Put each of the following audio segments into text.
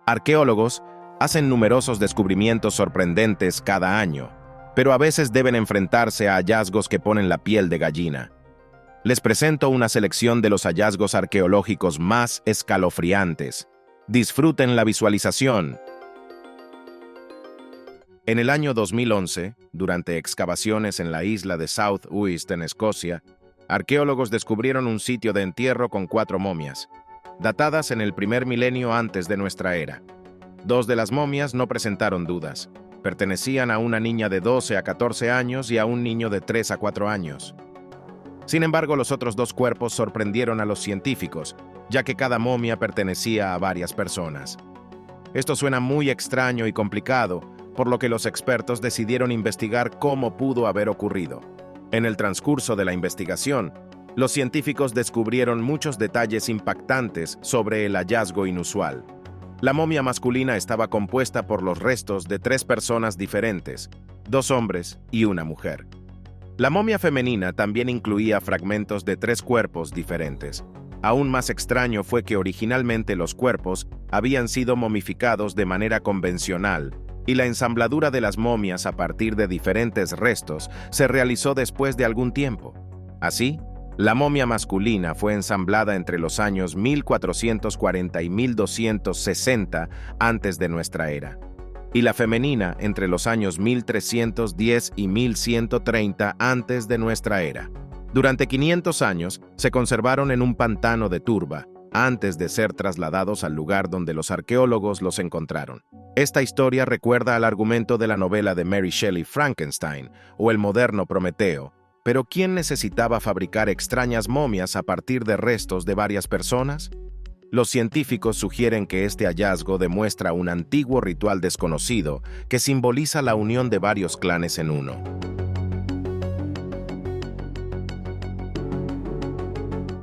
Arqueólogos hacen numerosos descubrimientos sorprendentes cada año, pero a veces deben enfrentarse a hallazgos que ponen la piel de gallina. Les presento una selección de los hallazgos arqueológicos más escalofriantes. Disfruten la visualización. En el año 2011, durante excavaciones en la isla de South Uist, en Escocia, arqueólogos descubrieron un sitio de entierro con 4 momias, datadas en el primer milenio antes de nuestra era. 2 de las momias no presentaron dudas. Pertenecían a una niña de 12 a 14 años y a un niño de 3 a 4 años. Sin embargo, los otros 2 cuerpos sorprendieron a los científicos, ya que cada momia pertenecía a varias personas. Esto suena muy extraño y complicado, por lo que los expertos decidieron investigar cómo pudo haber ocurrido. En el transcurso de la investigación, los científicos descubrieron muchos detalles impactantes sobre el hallazgo inusual. La momia masculina estaba compuesta por los restos de 3 personas diferentes, 2 hombres y una mujer. La momia femenina también incluía fragmentos de 3 cuerpos diferentes. Aún más extraño fue que originalmente los cuerpos habían sido momificados de manera convencional, y la ensambladura de las momias a partir de diferentes restos se realizó después de algún tiempo. Así, la momia masculina fue ensamblada entre los años 1440 y 1260 antes de nuestra era, y la femenina entre los años 1310 y 1130 antes de nuestra era. Durante 500 años se conservaron en un pantano de turba, antes de ser trasladados al lugar donde los arqueólogos los encontraron. Esta historia recuerda al argumento de la novela de Mary Shelley, Frankenstein, o el moderno Prometeo. Pero ¿quién necesitaba fabricar extrañas momias a partir de restos de varias personas? Los científicos sugieren que este hallazgo demuestra un antiguo ritual desconocido que simboliza la unión de varios clanes en uno.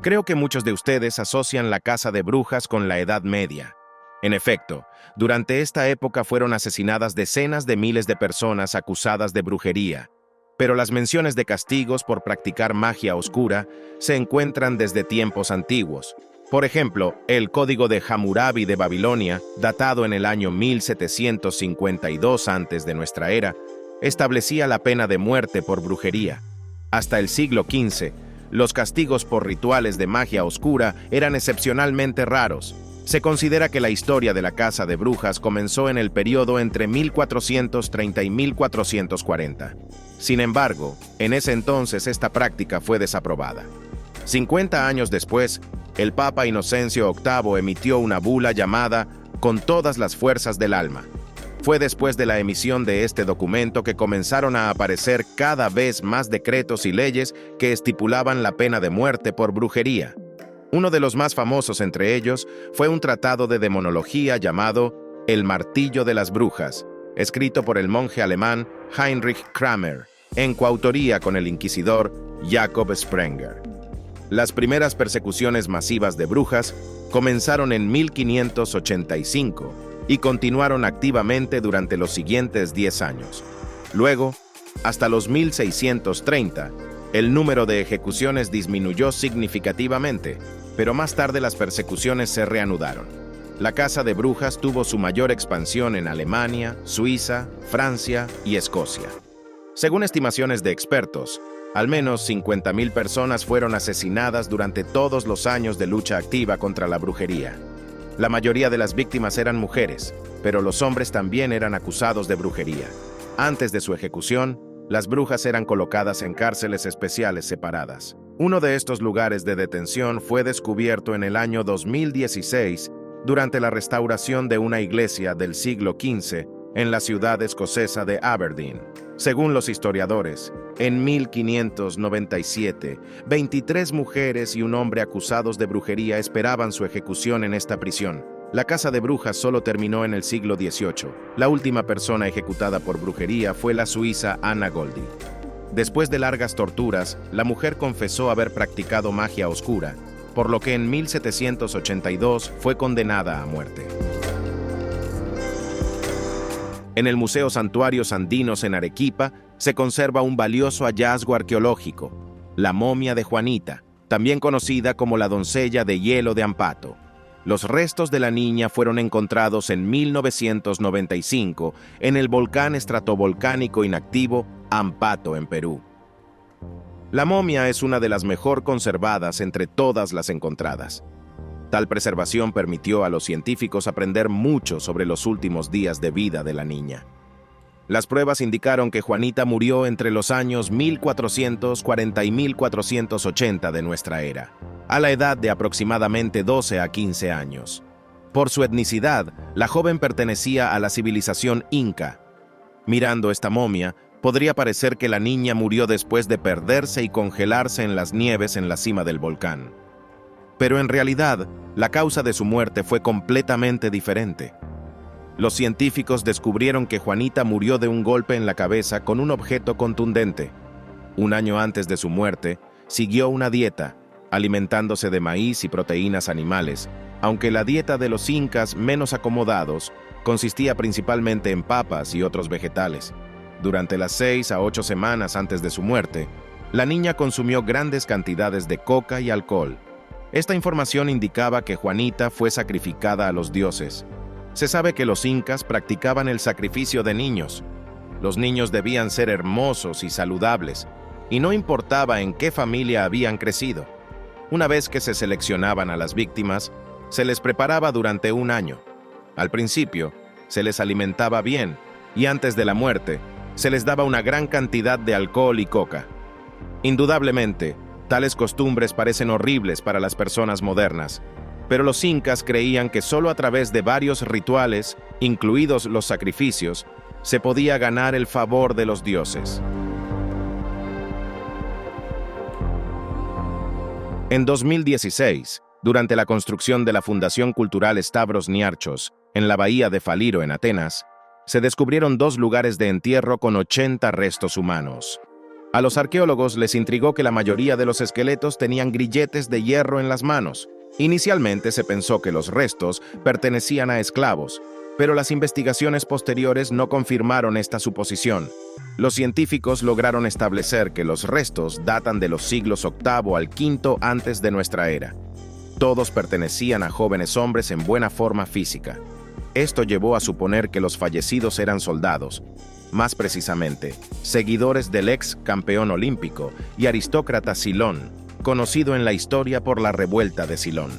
Creo que muchos de ustedes asocian la caza de brujas con la Edad Media. En efecto, durante esta época fueron asesinadas decenas de miles de personas acusadas de brujería. Pero las menciones de castigos por practicar magia oscura se encuentran desde tiempos antiguos. Por ejemplo, el Código de Hammurabi de Babilonia, datado en el año 1752 antes de nuestra era, establecía la pena de muerte por brujería. Hasta el siglo XV, los castigos por rituales de magia oscura eran excepcionalmente raros. Se considera que la historia de la caza de brujas comenzó en el periodo entre 1430 y 1440. Sin embargo, en ese entonces esta práctica fue desaprobada. 50 años después, el Papa Inocencio VIII emitió una bula llamada Con todas las fuerzas del alma. Fue después de la emisión de este documento que comenzaron a aparecer cada vez más decretos y leyes que estipulaban la pena de muerte por brujería. Uno de los más famosos entre ellos fue un tratado de demonología llamado El Martillo de las Brujas, escrito por el monje alemán Heinrich Kramer, en coautoría con el inquisidor Jakob Sprenger. Las primeras persecuciones masivas de brujas comenzaron en 1585 y continuaron activamente durante los siguientes 10 años. Luego, hasta los 1630, el número de ejecuciones disminuyó significativamente, pero más tarde las persecuciones se reanudaron. La caza de brujas tuvo su mayor expansión en Alemania, Suiza, Francia y Escocia. Según estimaciones de expertos, al menos 50.000 personas fueron asesinadas durante todos los años de lucha activa contra la brujería. La mayoría de las víctimas eran mujeres, pero los hombres también eran acusados de brujería. Antes de su ejecución, las brujas eran colocadas en cárceles especiales separadas. Uno de estos lugares de detención fue descubierto en el año 2016 durante la restauración de una iglesia del siglo XV en la ciudad escocesa de Aberdeen. Según los historiadores, en 1597, 23 mujeres y un hombre acusados de brujería esperaban su ejecución en esta prisión. La caza de brujas solo terminó en el siglo XVIII. La última persona ejecutada por brujería fue la suiza Anna Goldi. Después de largas torturas, la mujer confesó haber practicado magia oscura, por lo que en 1782 fue condenada a muerte. En el Museo Santuarios Andinos en Arequipa se conserva un valioso hallazgo arqueológico, la momia de Juanita, también conocida como la doncella de hielo de Ampato. Los restos de la niña fueron encontrados en 1995 en el volcán estratovolcánico inactivo Ampato, en Perú. La momia es una de las mejor conservadas entre todas las encontradas. Tal preservación permitió a los científicos aprender mucho sobre los últimos días de vida de la niña. Las pruebas indicaron que Juanita murió entre los años 1440 y 1480 de nuestra era, a la edad de aproximadamente 12 a 15 años. Por su etnicidad, la joven pertenecía a la civilización inca. Mirando esta momia, podría parecer que la niña murió después de perderse y congelarse en las nieves en la cima del volcán. Pero en realidad, la causa de su muerte fue completamente diferente. Los científicos descubrieron que Juanita murió de un golpe en la cabeza con un objeto contundente. Un año antes de su muerte, siguió una dieta, alimentándose de maíz y proteínas animales, aunque la dieta de los incas menos acomodados consistía principalmente en papas y otros vegetales. Durante las 6 a 8 semanas antes de su muerte, la niña consumió grandes cantidades de coca y alcohol. Esta información indicaba que Juanita fue sacrificada a los dioses. Se sabe que los incas practicaban el sacrificio de niños. Los niños debían ser hermosos y saludables, y no importaba en qué familia habían crecido. Una vez que se seleccionaban a las víctimas, se les preparaba durante un año. Al principio, se les alimentaba bien, y antes de la muerte, se les daba una gran cantidad de alcohol y coca. Indudablemente, tales costumbres parecen horribles para las personas modernas, pero los incas creían que solo a través de varios rituales, incluidos los sacrificios, se podía ganar el favor de los dioses. En 2016, durante la construcción de la Fundación Cultural Stavros Niarchos, en la bahía de Faliro, en Atenas, se descubrieron 2 lugares de entierro con 80 restos humanos. A los arqueólogos les intrigó que la mayoría de los esqueletos tenían grilletes de hierro en las manos. Inicialmente se pensó que los restos pertenecían a esclavos, pero las investigaciones posteriores no confirmaron esta suposición. Los científicos lograron establecer que los restos datan de los siglos VIII al V antes de nuestra era. Todos pertenecían a jóvenes hombres en buena forma física. Esto llevó a suponer que los fallecidos eran soldados, más precisamente, seguidores del ex campeón olímpico y aristócrata Silón, conocido en la historia por la revuelta de Silón.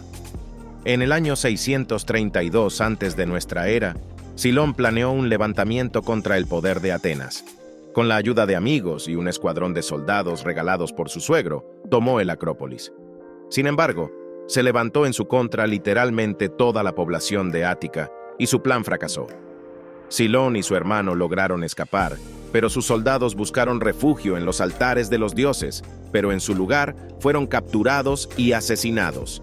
En el año 632 antes de nuestra era, Silón planeó un levantamiento contra el poder de Atenas. Con la ayuda de amigos y un escuadrón de soldados regalados por su suegro, tomó el Acrópolis. Sin embargo, se levantó en su contra literalmente toda la población de Ática, y su plan fracasó. Silón y su hermano lograron escapar, pero sus soldados buscaron refugio en los altares de los dioses, pero en su lugar fueron capturados y asesinados.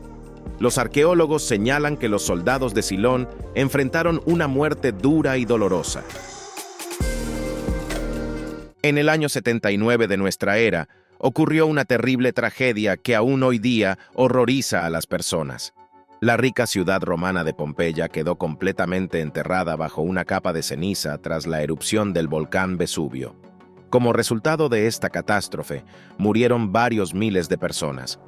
Los arqueólogos señalan que los soldados de Silón enfrentaron una muerte dura y dolorosa. En el año 79 de nuestra era, ocurrió una terrible tragedia que aún hoy día horroriza a las personas. La rica ciudad romana de Pompeya quedó completamente enterrada bajo una capa de ceniza tras la erupción del volcán Vesubio. Como resultado de esta catástrofe, murieron varios miles de personas.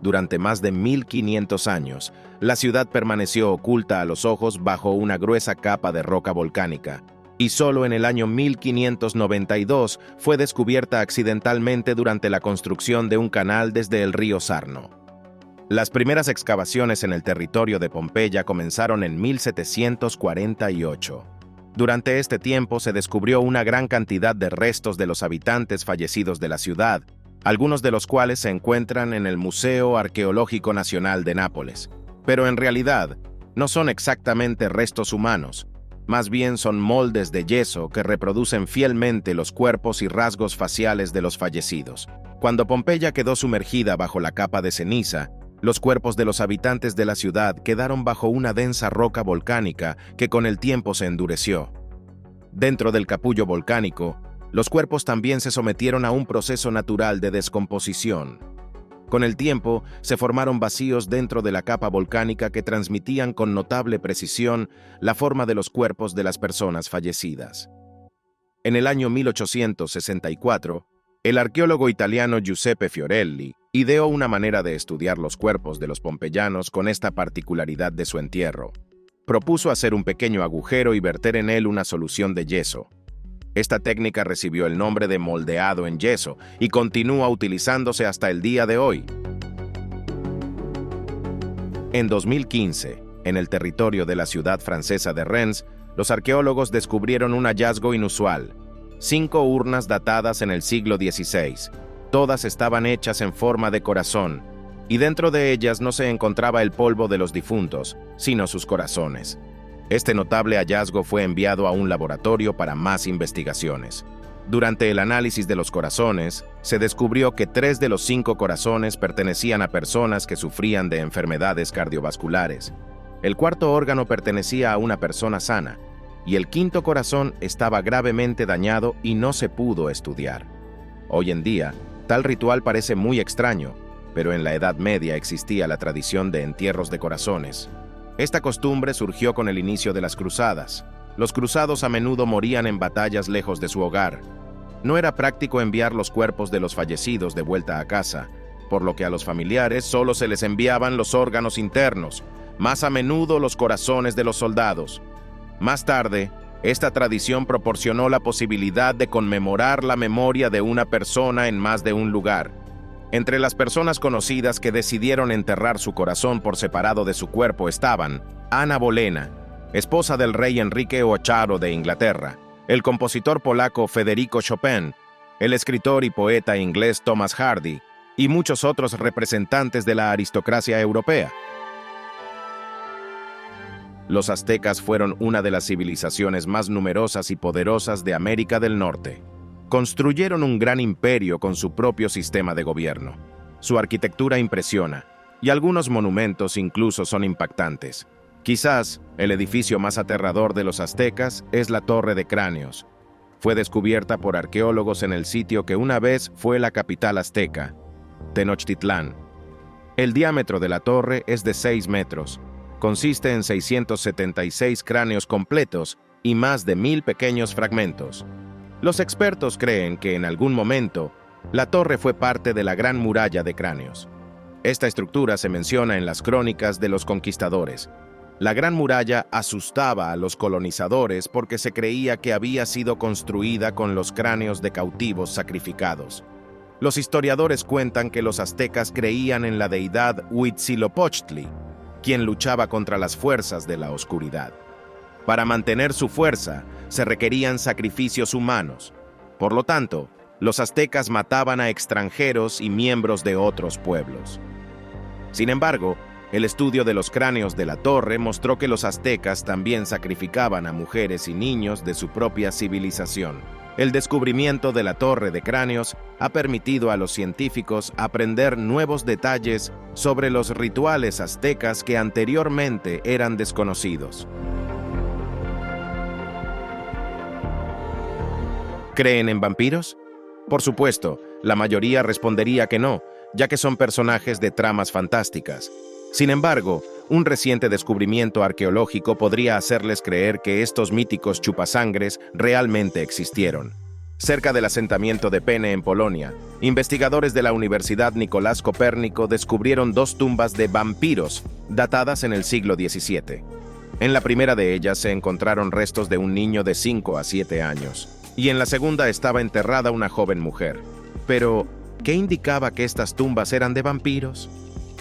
Durante más de 1500 años, la ciudad permaneció oculta a los ojos bajo una gruesa capa de roca volcánica, y solo en el año 1592 fue descubierta accidentalmente durante la construcción de un canal desde el río Sarno. Las primeras excavaciones en el territorio de Pompeya comenzaron en 1748. Durante este tiempo se descubrió una gran cantidad de restos de los habitantes fallecidos de la ciudad, algunos de los cuales se encuentran en el Museo Arqueológico Nacional de Nápoles. Pero en realidad, no son exactamente restos humanos, más bien son moldes de yeso que reproducen fielmente los cuerpos y rasgos faciales de los fallecidos. Cuando Pompeya quedó sumergida bajo la capa de ceniza, los cuerpos de los habitantes de la ciudad quedaron bajo una densa roca volcánica que con el tiempo se endureció. Dentro del capullo volcánico, los cuerpos también se sometieron a un proceso natural de descomposición. Con el tiempo, se formaron vacíos dentro de la capa volcánica que transmitían con notable precisión la forma de los cuerpos de las personas fallecidas. En el año 1864, El arqueólogo italiano Giuseppe Fiorelli ideó una manera de estudiar los cuerpos de los pompeyanos con esta particularidad de su entierro. Propuso hacer un pequeño agujero y verter en él una solución de yeso. Esta técnica recibió el nombre de moldeado en yeso y continúa utilizándose hasta el día de hoy. En 2015, en el territorio de la ciudad francesa de Rennes, los arqueólogos descubrieron un hallazgo inusual: 5 urnas datadas en el siglo XVI. Todas estaban hechas en forma de corazón, y dentro de ellas no se encontraba el polvo de los difuntos, sino sus corazones. Este notable hallazgo fue enviado a un laboratorio para más investigaciones. Durante el análisis de los corazones, se descubrió que 3 de los 5 corazones pertenecían a personas que sufrían de enfermedades cardiovasculares. El cuarto órgano pertenecía a una persona sana, y el quinto corazón estaba gravemente dañado y no se pudo estudiar. Hoy en día, tal ritual parece muy extraño, pero en la Edad Media existía la tradición de entierros de corazones. Esta costumbre surgió con el inicio de las cruzadas. Los cruzados a menudo morían en batallas lejos de su hogar. No era práctico enviar los cuerpos de los fallecidos de vuelta a casa, por lo que a los familiares solo se les enviaban los órganos internos, más a menudo los corazones de los soldados. Más tarde, esta tradición proporcionó la posibilidad de conmemorar la memoria de una persona en más de un lugar. Entre las personas conocidas que decidieron enterrar su corazón por separado de su cuerpo estaban Anna Bolena, esposa del rey Enrique VIII de Inglaterra, el compositor polaco Federico Chopin, el escritor y poeta inglés Thomas Hardy, y muchos otros representantes de la aristocracia europea. Los aztecas fueron una de las civilizaciones más numerosas y poderosas de América del Norte. Construyeron un gran imperio con su propio sistema de gobierno. Su arquitectura impresiona, y algunos monumentos incluso son impactantes. Quizás el edificio más aterrador de los aztecas es la Torre de Cráneos. Fue descubierta por arqueólogos en el sitio que una vez fue la capital azteca, Tenochtitlán. El diámetro de la torre es de 6 metros. Consiste en 676 cráneos completos y más de 1000 pequeños fragmentos. Los expertos creen que en algún momento la torre fue parte de la Gran Muralla de Cráneos. Esta estructura se menciona en las crónicas de los conquistadores. La Gran Muralla asustaba a los colonizadores porque se creía que había sido construida con los cráneos de cautivos sacrificados. Los historiadores cuentan que los aztecas creían en la deidad Huitzilopochtli, quien luchaba contra las fuerzas de la oscuridad. Para mantener su fuerza, se requerían sacrificios humanos. Por lo tanto, los aztecas mataban a extranjeros y miembros de otros pueblos. Sin embargo, el estudio de los cráneos de la torre mostró que los aztecas también sacrificaban a mujeres y niños de su propia civilización. El descubrimiento de la Torre de Cráneos ha permitido a los científicos aprender nuevos detalles sobre los rituales aztecas que anteriormente eran desconocidos. ¿Creen en vampiros? Por supuesto, la mayoría respondería que no, ya que son personajes de tramas fantásticas. Sin embargo, un reciente descubrimiento arqueológico podría hacerles creer que estos míticos chupasangres realmente existieron. Cerca del asentamiento de Penne en Polonia, investigadores de la Universidad Nicolás Copérnico descubrieron 2 tumbas de vampiros datadas en el siglo XVII. En la primera de ellas se encontraron restos de un niño de 5 a 7 años, y en la segunda estaba enterrada una joven mujer. Pero, ¿qué indicaba que estas tumbas eran de vampiros?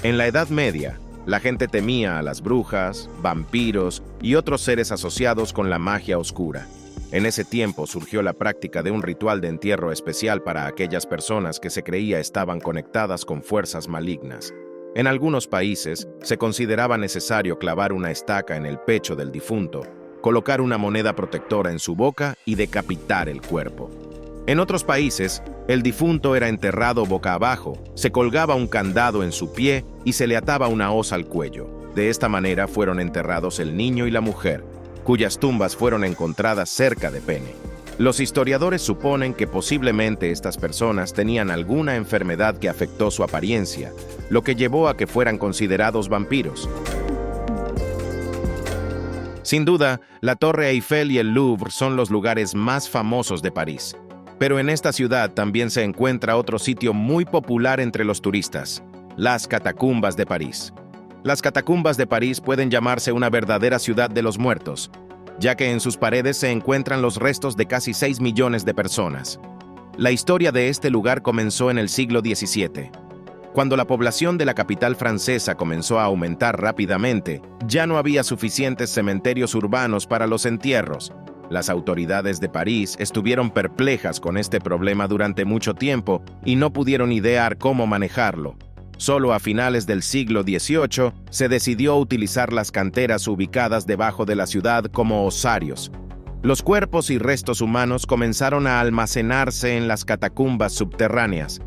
En la Edad Media, la gente temía a las brujas, vampiros y otros seres asociados con la magia oscura. En ese tiempo surgió la práctica de un ritual de entierro especial para aquellas personas que se creía estaban conectadas con fuerzas malignas. En algunos países, se consideraba necesario clavar una estaca en el pecho del difunto, colocar una moneda protectora en su boca y decapitar el cuerpo. En otros países, el difunto era enterrado boca abajo, se colgaba un candado en su pie y se le ataba una hoz al cuello. De esta manera fueron enterrados el niño y la mujer, cuyas tumbas fueron encontradas cerca de Penne. Los historiadores suponen que posiblemente estas personas tenían alguna enfermedad que afectó su apariencia, lo que llevó a que fueran considerados vampiros. Sin duda, la Torre Eiffel y el Louvre son los lugares más famosos de París. Pero en esta ciudad también se encuentra otro sitio muy popular entre los turistas: las catacumbas de París. Las catacumbas de París pueden llamarse una verdadera ciudad de los muertos, ya que en sus paredes se encuentran los restos de casi 6 millones de personas. La historia de este lugar comenzó en el siglo XVII. Cuando la población de la capital francesa comenzó a aumentar rápidamente, ya no había suficientes cementerios urbanos para los entierros. Las autoridades de París estuvieron perplejas con este problema durante mucho tiempo y no pudieron idear cómo manejarlo. Solo a finales del siglo XVIII se decidió utilizar las canteras ubicadas debajo de la ciudad como osarios. Los cuerpos y restos humanos comenzaron a almacenarse en las catacumbas subterráneas.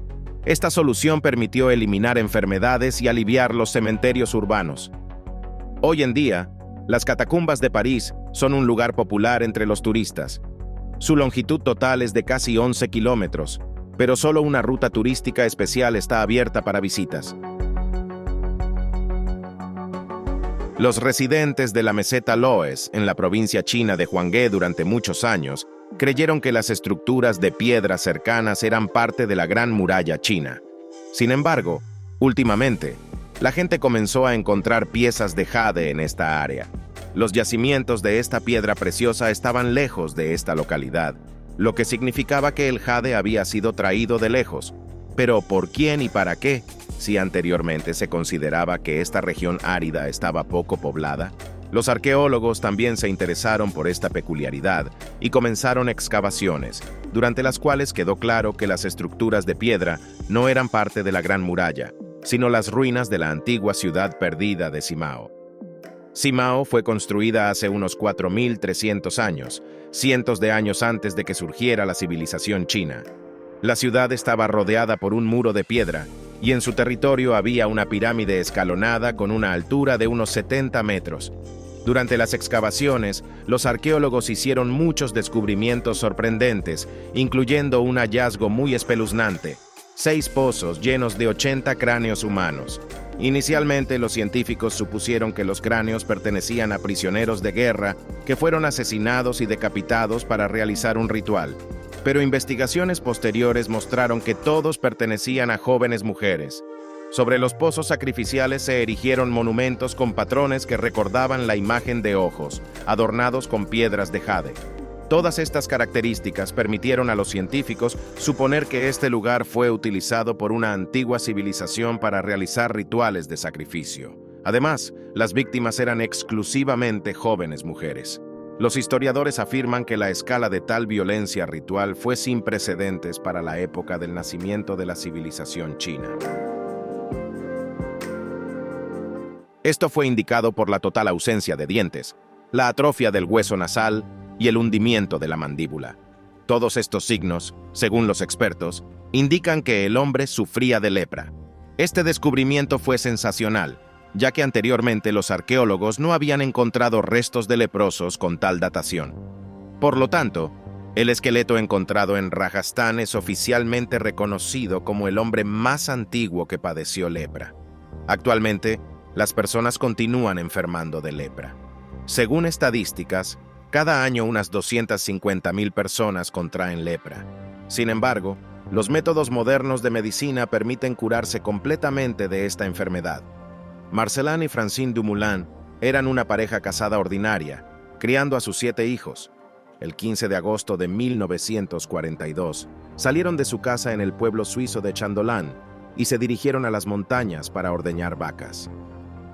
Esta solución permitió eliminar enfermedades y aliviar los cementerios urbanos. Hoy en día, las catacumbas de París son un lugar popular entre los turistas. Su longitud total es de casi 11 kilómetros, pero solo una ruta turística especial está abierta para visitas. Los residentes de la meseta Loess, en la provincia china de Huanghe durante muchos años, creyeron que las estructuras de piedra cercanas eran parte de la Gran Muralla China. Sin embargo, últimamente, la gente comenzó a encontrar piezas de jade en esta área. Los yacimientos de esta piedra preciosa estaban lejos de esta localidad, lo que significaba que el jade había sido traído de lejos. Pero ¿por quién y para qué, si anteriormente se consideraba que esta región árida estaba poco poblada? Los arqueólogos también se interesaron por esta peculiaridad y comenzaron excavaciones, durante las cuales quedó claro que las estructuras de piedra no eran parte de la Gran Muralla, sino las ruinas de la antigua ciudad perdida de Simao. Simao fue construida hace unos 4.300 años, cientos de años antes de que surgiera la civilización china. La ciudad estaba rodeada por un muro de piedra, y en su territorio había una pirámide escalonada con una altura de unos 70 metros. Durante las excavaciones, los arqueólogos hicieron muchos descubrimientos sorprendentes, incluyendo un hallazgo muy espeluznante: 6 pozos llenos de 80 cráneos humanos. Inicialmente, los científicos supusieron que los cráneos pertenecían a prisioneros de guerra que fueron asesinados y decapitados para realizar un ritual. Pero investigaciones posteriores mostraron que todos pertenecían a jóvenes mujeres. Sobre los pozos sacrificiales se erigieron monumentos con patrones que recordaban la imagen de ojos, adornados con piedras de jade. Todas estas características permitieron a los científicos suponer que este lugar fue utilizado por una antigua civilización para realizar rituales de sacrificio. Además, las víctimas eran exclusivamente jóvenes mujeres. Los historiadores afirman que la escala de tal violencia ritual fue sin precedentes para la época del nacimiento de la civilización china. Esto fue indicado por la total ausencia de dientes, la atrofia del hueso nasal y el hundimiento de la mandíbula. Todos estos signos, según los expertos, indican que el hombre sufría de lepra. Este descubrimiento fue sensacional, ya que anteriormente los arqueólogos no habían encontrado restos de leprosos con tal datación. Por lo tanto, el esqueleto encontrado en Rajastán es oficialmente reconocido como el hombre más antiguo que padeció lepra. Actualmente, las personas continúan enfermando de lepra. Según estadísticas, cada año unas 250.000 personas contraen lepra. Sin embargo, los métodos modernos de medicina permiten curarse completamente de esta enfermedad. Marcelin y Francine Dumoulin eran una pareja casada ordinaria, criando a sus 7 hijos. El 15 de agosto de 1942, salieron de su casa en el pueblo suizo de Chandolan y se dirigieron a las montañas para ordeñar vacas.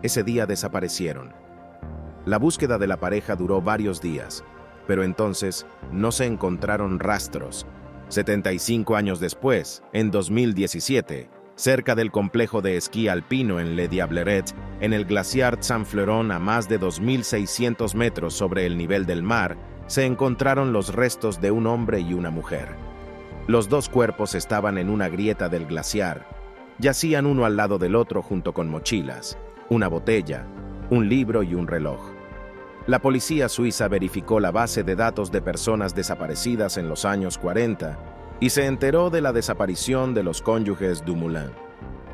Ese día desaparecieron. La búsqueda de la pareja duró varios días, pero entonces no se encontraron rastros. 75 años después, en 2017, cerca del complejo de esquí alpino en Le Diableret, en el glaciar Saint-Fleuron a más de 2.600 metros sobre el nivel del mar, se encontraron los restos de un hombre y una mujer. Los 2 cuerpos estaban en una grieta del glaciar. Yacían uno al lado del otro junto con mochilas, una botella, un libro y un reloj. La policía suiza verificó la base de datos de personas desaparecidas en los años 40 y se enteró de la desaparición de los cónyuges Dumoulin.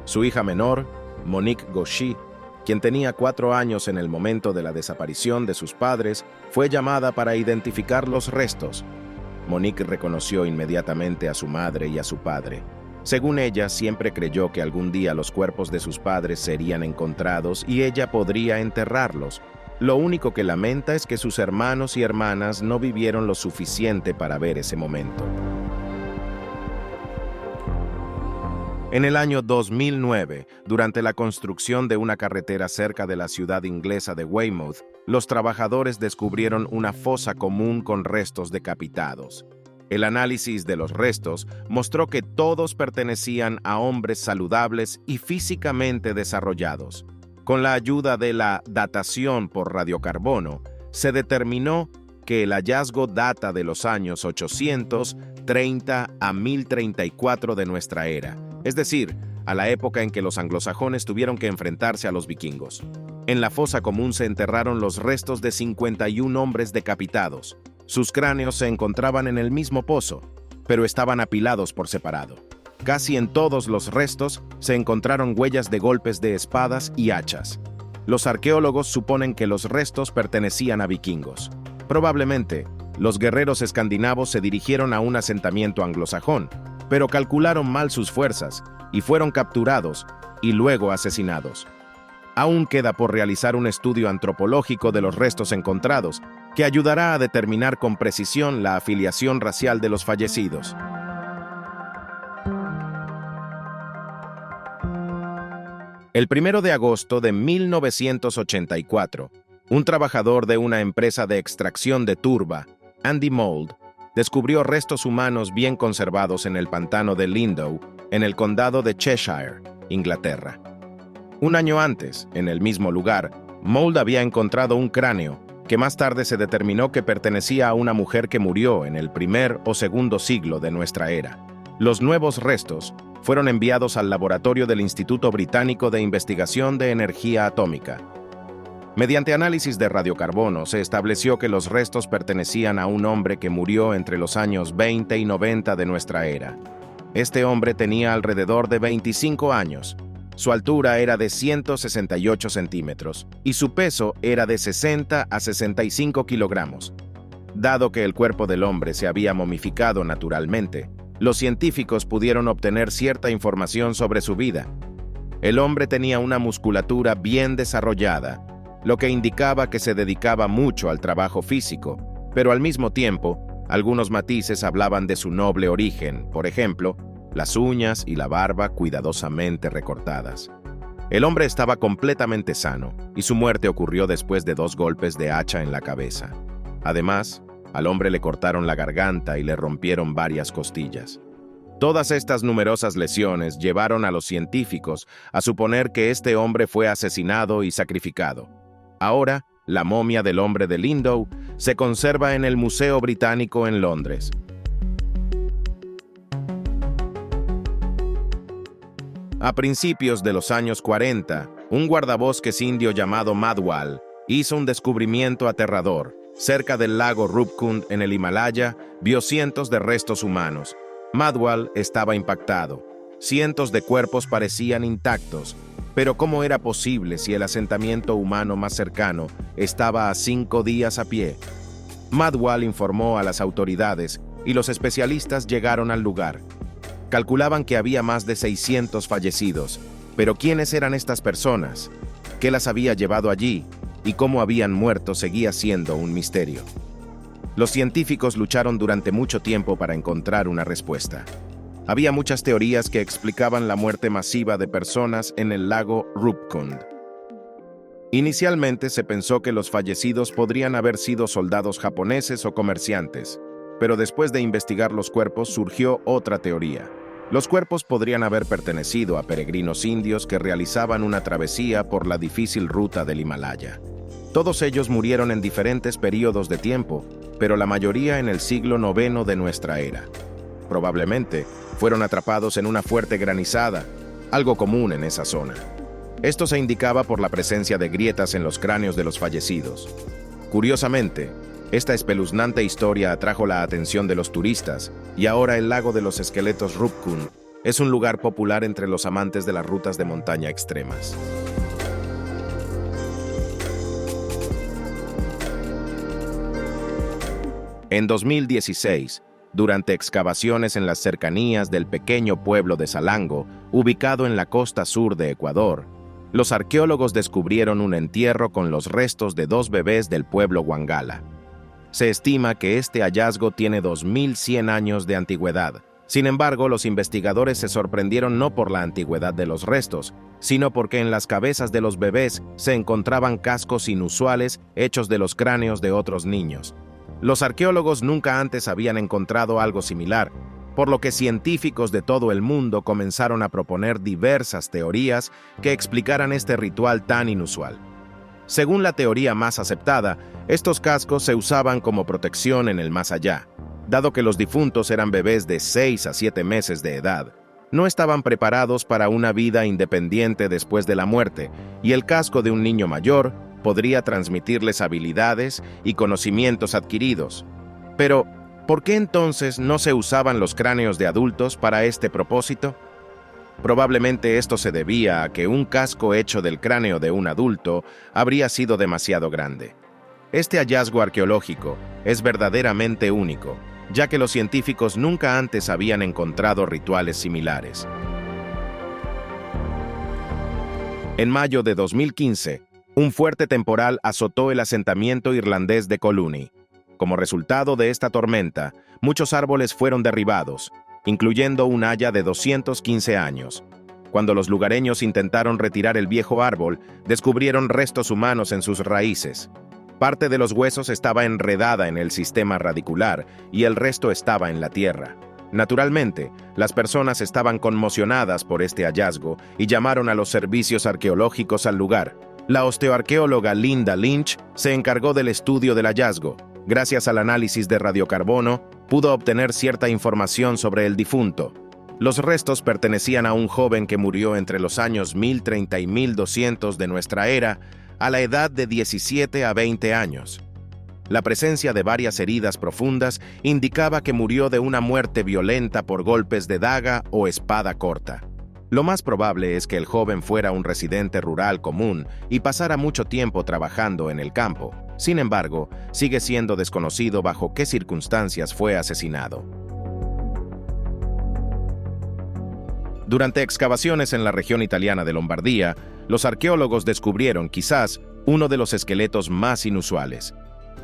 Su hija menor, Monique Gauchy, quien tenía 4 años en el momento de la desaparición de sus padres, fue llamada para identificar los restos. Monique reconoció inmediatamente a su madre y a su padre. Según ella, siempre creyó que algún día los cuerpos de sus padres serían encontrados y ella podría enterrarlos. Lo único que lamenta es que sus hermanos y hermanas no vivieron lo suficiente para ver ese momento. En el año 2009, durante la construcción de una carretera cerca de la ciudad inglesa de Weymouth, los trabajadores descubrieron una fosa común con restos decapitados. El análisis de los restos mostró que todos pertenecían a hombres saludables y físicamente desarrollados. Con la ayuda de la datación por radiocarbono, se determinó que el hallazgo data de los años 830 a 1034 de nuestra era, es decir, a la época en que los anglosajones tuvieron que enfrentarse a los vikingos. En la fosa común se enterraron los restos de 51 hombres decapitados. Sus cráneos se encontraban en el mismo pozo, pero estaban apilados por separado. Casi en todos los restos se encontraron huellas de golpes de espadas y hachas. Los arqueólogos suponen que los restos pertenecían a vikingos. Probablemente, los guerreros escandinavos se dirigieron a un asentamiento anglosajón, pero calcularon mal sus fuerzas y fueron capturados y luego asesinados. Aún queda por realizar un estudio antropológico de los restos encontrados, que ayudará a determinar con precisión la afiliación racial de los fallecidos. El 1 de agosto de 1984, un trabajador de una empresa de extracción de turba, Andy Mould, descubrió restos humanos bien conservados en el pantano de Lindow, en el condado de Cheshire, Inglaterra. Un año antes, en el mismo lugar, Mould había encontrado un cráneo que más tarde se determinó que pertenecía a una mujer que murió en el primer o segundo siglo de nuestra era. Los nuevos restos fueron enviados al laboratorio del Instituto Británico de Investigación de Energía Atómica. Mediante análisis de radiocarbono se estableció que los restos pertenecían a un hombre que murió entre los años 20 y 90 de nuestra era. Este hombre tenía alrededor de 25 años. Su altura era de 168 centímetros y su peso era de 60 a 65 kilogramos. Dado que el cuerpo del hombre se había momificado naturalmente, los científicos pudieron obtener cierta información sobre su vida. El hombre tenía una musculatura bien desarrollada, lo que indicaba que se dedicaba mucho al trabajo físico, pero al mismo tiempo, algunos matices hablaban de su noble origen, por ejemplo, las uñas y la barba cuidadosamente recortadas. El hombre estaba completamente sano, y su muerte ocurrió después de 2 golpes de hacha en la cabeza. Además, al hombre le cortaron la garganta y le rompieron varias costillas. Todas estas numerosas lesiones llevaron a los científicos a suponer que este hombre fue asesinado y sacrificado. Ahora, la momia del hombre de Lindow se conserva en el Museo Británico en Londres. A principios de los años 40, un guardabosques indio llamado Madhwal hizo un descubrimiento aterrador. Cerca del lago Rupkund, en el Himalaya, vio cientos de restos humanos. Madhwal estaba impactado. Cientos de cuerpos parecían intactos. Pero ¿cómo era posible si el asentamiento humano más cercano estaba a 5 días a pie? Madhwal informó a las autoridades y los especialistas llegaron al lugar. Calculaban que había más de 600 fallecidos. Pero ¿quiénes eran estas personas? ¿Qué las había llevado allí? Y cómo habían muerto seguía siendo un misterio. Los científicos lucharon durante mucho tiempo para encontrar una respuesta. Había muchas teorías que explicaban la muerte masiva de personas en el lago Rupkund. Inicialmente se pensó que los fallecidos podrían haber sido soldados japoneses o comerciantes, pero después de investigar los cuerpos surgió otra teoría. Los cuerpos podrían haber pertenecido a peregrinos indios que realizaban una travesía por la difícil ruta del Himalaya. Todos ellos murieron en diferentes períodos de tiempo, pero la mayoría en el siglo IX de nuestra era. Probablemente fueron atrapados en una fuerte granizada, algo común en esa zona. Esto se indicaba por la presencia de grietas en los cráneos de los fallecidos. Curiosamente, esta espeluznante historia atrajo la atención de los turistas, y ahora el lago de los esqueletos Rupkund es un lugar popular entre los amantes de las rutas de montaña extremas. En 2016, Durante excavaciones en las cercanías del pequeño pueblo de Salango, ubicado en la costa sur de Ecuador, los arqueólogos descubrieron un entierro con los restos de 2 bebés del pueblo Wangala. Se estima que este hallazgo tiene 2100 años de antigüedad. Sin embargo, los investigadores se sorprendieron no por la antigüedad de los restos, sino porque en las cabezas de los bebés se encontraban cascos inusuales hechos de los cráneos de otros niños. Los arqueólogos nunca antes habían encontrado algo similar, por lo que científicos de todo el mundo comenzaron a proponer diversas teorías que explicaran este ritual tan inusual. Según la teoría más aceptada, estos cascos se usaban como protección en el más allá. Dado que los difuntos eran bebés de 6 a 7 meses de edad, no estaban preparados para una vida independiente después de la muerte, y el casco de un niño mayor podría transmitirles habilidades y conocimientos adquiridos. Pero, ¿por qué entonces no se usaban los cráneos de adultos para este propósito? Probablemente esto se debía a que un casco hecho del cráneo de un adulto habría sido demasiado grande. Este hallazgo arqueológico es verdaderamente único, ya que los científicos nunca antes habían encontrado rituales similares. En mayo de 2015, un fuerte temporal azotó el asentamiento irlandés de Collooney. Como resultado de esta tormenta, muchos árboles fueron derribados, incluyendo un haya de 215 años. Cuando los lugareños intentaron retirar el viejo árbol, descubrieron restos humanos en sus raíces. Parte de los huesos estaba enredada en el sistema radicular y el resto estaba en la tierra. Naturalmente, las personas estaban conmocionadas por este hallazgo y llamaron a los servicios arqueológicos al lugar. La osteoarqueóloga Linda Lynch se encargó del estudio del hallazgo. Gracias al análisis de radiocarbono, pudo obtener cierta información sobre el difunto. Los restos pertenecían a un joven que murió entre los años 1030 y 1200 de nuestra era, a la edad de 17 a 20 años. La presencia de varias heridas profundas indicaba que murió de una muerte violenta por golpes de daga o espada corta. Lo más probable es que el joven fuera un residente rural común y pasara mucho tiempo trabajando en el campo. Sin embargo, sigue siendo desconocido bajo qué circunstancias fue asesinado. Durante excavaciones en la región italiana de Lombardía, los arqueólogos descubrieron quizás uno de los esqueletos más inusuales.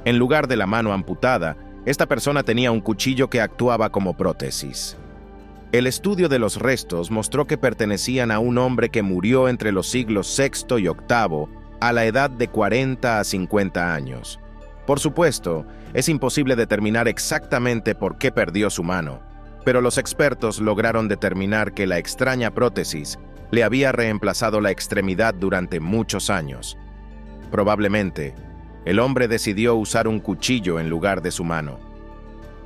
En lugar de la mano amputada, esta persona tenía un cuchillo que actuaba como prótesis. El estudio de los restos mostró que pertenecían a un hombre que murió entre los siglos VI y VIII a la edad de 40 a 50 años. Por supuesto, es imposible determinar exactamente por qué perdió su mano, pero los expertos lograron determinar que la extraña prótesis le había reemplazado la extremidad durante muchos años. Probablemente, el hombre decidió usar un cuchillo en lugar de su mano.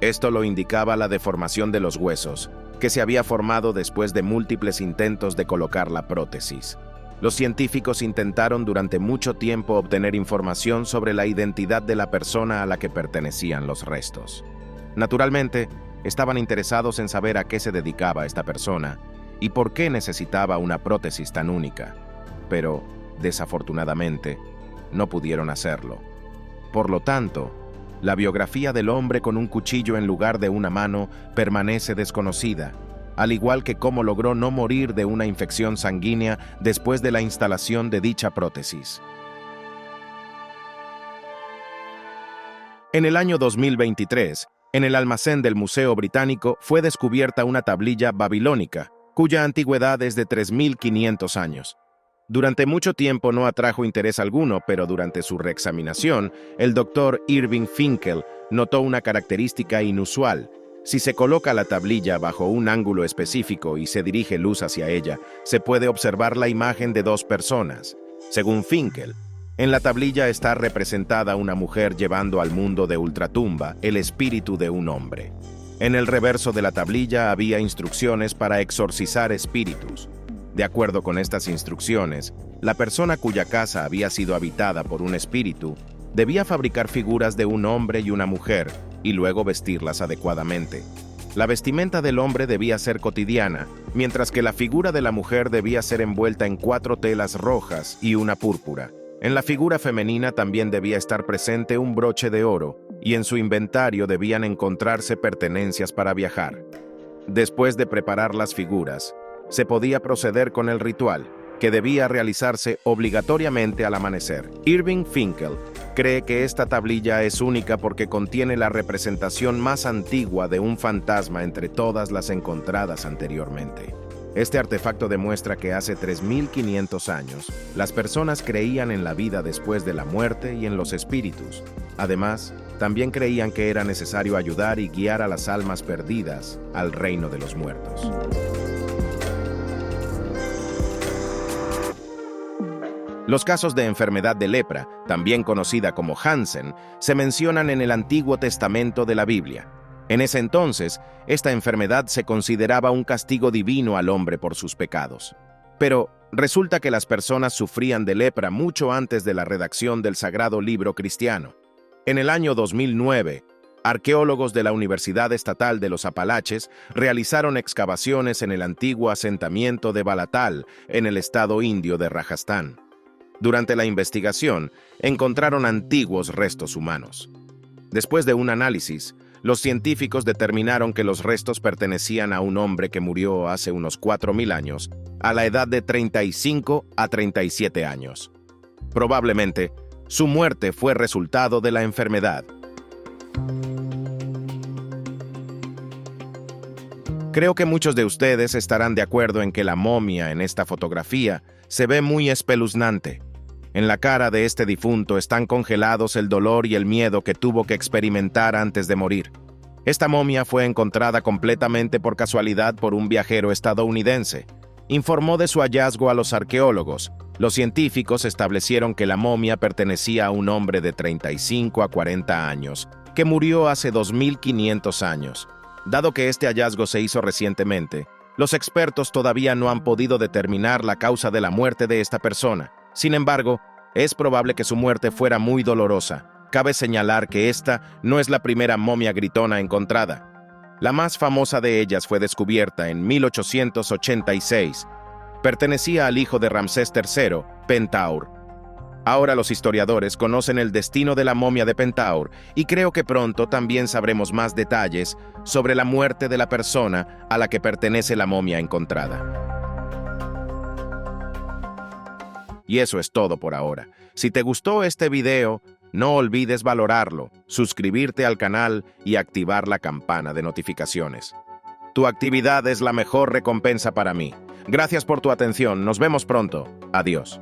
Esto lo indicaba la deformación de los huesos, que se había formado después de múltiples intentos de colocar la prótesis. Los científicos intentaron durante mucho tiempo obtener información sobre la identidad de la persona a la que pertenecían los restos. Naturalmente, estaban interesados en saber a qué se dedicaba esta persona y por qué necesitaba una prótesis tan única, pero, desafortunadamente, no pudieron hacerlo. Por lo tanto, la biografía del hombre con un cuchillo en lugar de una mano permanece desconocida, al igual que cómo logró no morir de una infección sanguínea después de la instalación de dicha prótesis. En el año 2023, en el almacén del Museo Británico fue descubierta una tablilla babilónica, cuya antigüedad es de 3.500 años. Durante mucho tiempo no atrajo interés alguno, pero durante su reexaminación, el doctor Irving Finkel notó una característica inusual. Si se coloca la tablilla bajo un ángulo específico y se dirige luz hacia ella, se puede observar la imagen de 2 personas. Según Finkel, en la tablilla está representada una mujer llevando al mundo de ultratumba el espíritu de un hombre. En el reverso de la tablilla había instrucciones para exorcizar espíritus. De acuerdo con estas instrucciones, la persona cuya casa había sido habitada por un espíritu debía fabricar figuras de un hombre y una mujer y luego vestirlas adecuadamente. La vestimenta del hombre debía ser cotidiana, mientras que la figura de la mujer debía ser envuelta en 4 telas rojas y una púrpura. En la figura femenina también debía estar presente un broche de oro, y en su inventario debían encontrarse pertenencias para viajar. Después de preparar las figuras, se podía proceder con el ritual, que debía realizarse obligatoriamente al amanecer. Irving Finkel cree que esta tablilla es única porque contiene la representación más antigua de un fantasma entre todas las encontradas anteriormente. Este artefacto demuestra que hace 3.500 años, las personas creían en la vida después de la muerte y en los espíritus. Además, también creían que era necesario ayudar y guiar a las almas perdidas al reino de los muertos. Los casos de enfermedad de lepra, también conocida como Hansen, se mencionan en el Antiguo Testamento de la Biblia. En ese entonces, esta enfermedad se consideraba un castigo divino al hombre por sus pecados. Pero resulta que las personas sufrían de lepra mucho antes de la redacción del Sagrado Libro Cristiano. En el año 2009, arqueólogos de la Universidad Estatal de los Apalaches realizaron excavaciones en el antiguo asentamiento de Balatal, en el estado indio de Rajastán. Durante la investigación, encontraron antiguos restos humanos. Después de un análisis, los científicos determinaron que los restos pertenecían a un hombre que murió hace unos 4.000 años, a la edad de 35 a 37 años. Probablemente, su muerte fue resultado de la enfermedad. Creo que muchos de ustedes estarán de acuerdo en que la momia en esta fotografía se ve muy espeluznante. En la cara de este difunto están congelados el dolor y el miedo que tuvo que experimentar antes de morir. Esta momia fue encontrada completamente por casualidad por un viajero estadounidense. Informó de su hallazgo a los arqueólogos. Los científicos establecieron que la momia pertenecía a un hombre de 35 a 40 años, que murió hace 2.500 años. Dado que este hallazgo se hizo recientemente, los expertos todavía no han podido determinar la causa de la muerte de esta persona. Sin embargo, es probable que su muerte fuera muy dolorosa. Cabe señalar que esta no es la primera momia gritona encontrada. La más famosa de ellas fue descubierta en 1886. Pertenecía al hijo de Ramsés III, Pentaur. Ahora los historiadores conocen el destino de la momia de Pentaur y creo que pronto también sabremos más detalles sobre la muerte de la persona a la que pertenece la momia encontrada. Y eso es todo por ahora. Si te gustó este video, no olvides valorarlo, suscribirte al canal y activar la campana de notificaciones. Tu actividad es la mejor recompensa para mí. Gracias por tu atención. Nos vemos pronto. Adiós.